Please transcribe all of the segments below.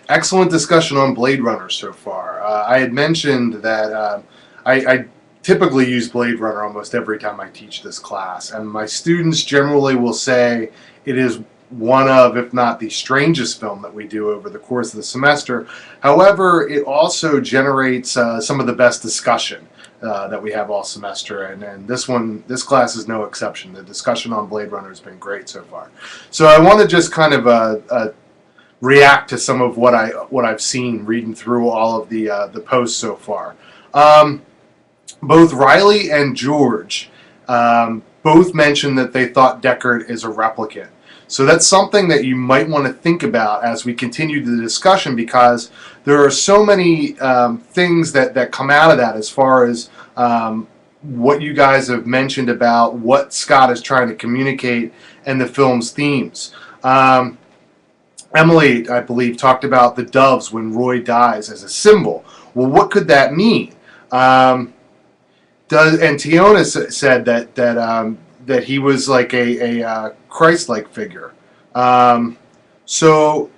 Excellent discussion on Blade Runner so far. I had mentioned that I typically use Blade Runner almost every time I teach this class, and my students generally will say it is one of, if not the strangest film that we do over the course of the semester. However, it also generates some of the best discussion that we have all semester, and this class is no exception. The discussion on Blade Runner has been great so far. So I want to just kind of react to some of what I've seen reading through all of the posts so far. Both Riley and George both mentioned that they thought Deckard is a replicant. So that's something that you might want to think about as we continue the discussion, because there are so many things that come out of that as far as what you guys have mentioned about what Scott is trying to communicate and the film's themes. Emily, I believe, talked about the doves when Roy dies as a symbol. Well, what could that mean? And Tiona said that he was like a Christ-like figure. So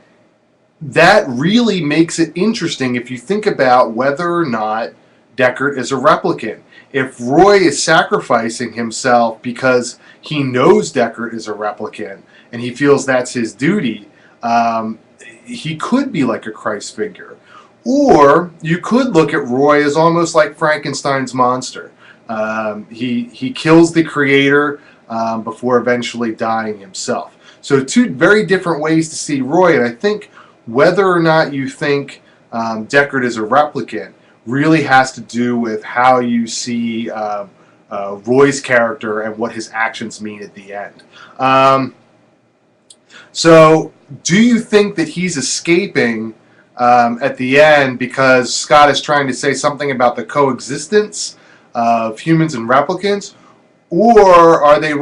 that really makes it interesting if you think about whether or not Deckard is a replicant. If Roy is sacrificing himself because he knows Deckard is a replicant and he feels that's his duty, he could be like a Christ figure. Or you could look at Roy as almost like Frankenstein's monster. He kills the creator before eventually dying himself. So two very different ways to see Roy, and I think whether or not you think Deckard is a replicant really has to do with how you see Roy's character and what his actions mean at the end. So do you think that he's escaping at the end because Scott is trying to say something about the coexistence of humans and replicants, or are they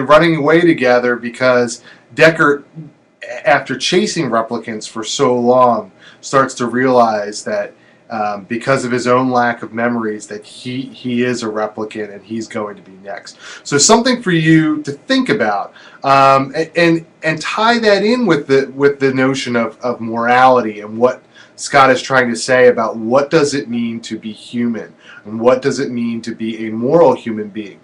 running away together because Deckard, after chasing replicants for so long, starts to realize that because of his own lack of memories that he is a replicant and he's going to be next. So something for you to think about, and tie that in with the notion of morality and what Scott is trying to say about what does it mean to be human and what does it mean to be a moral human being.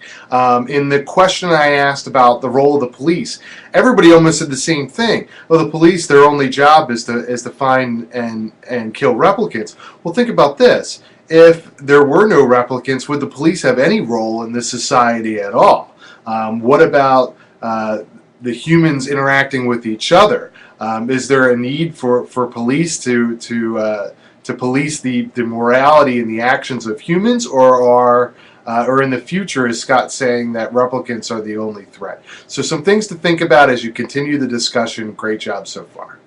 In the question I asked about the role of the police, everybody almost said the same thing. Well, the police, their only job is to find and kill replicants. Well, think about this. If there were no replicants, would the police have any role in this society at all? What about the humans interacting with each other? Is there a need for police to police the morality and the actions of humans, or in the future is Scott saying that replicants are the only threat? So some things to think about as you continue the discussion. Great job so far.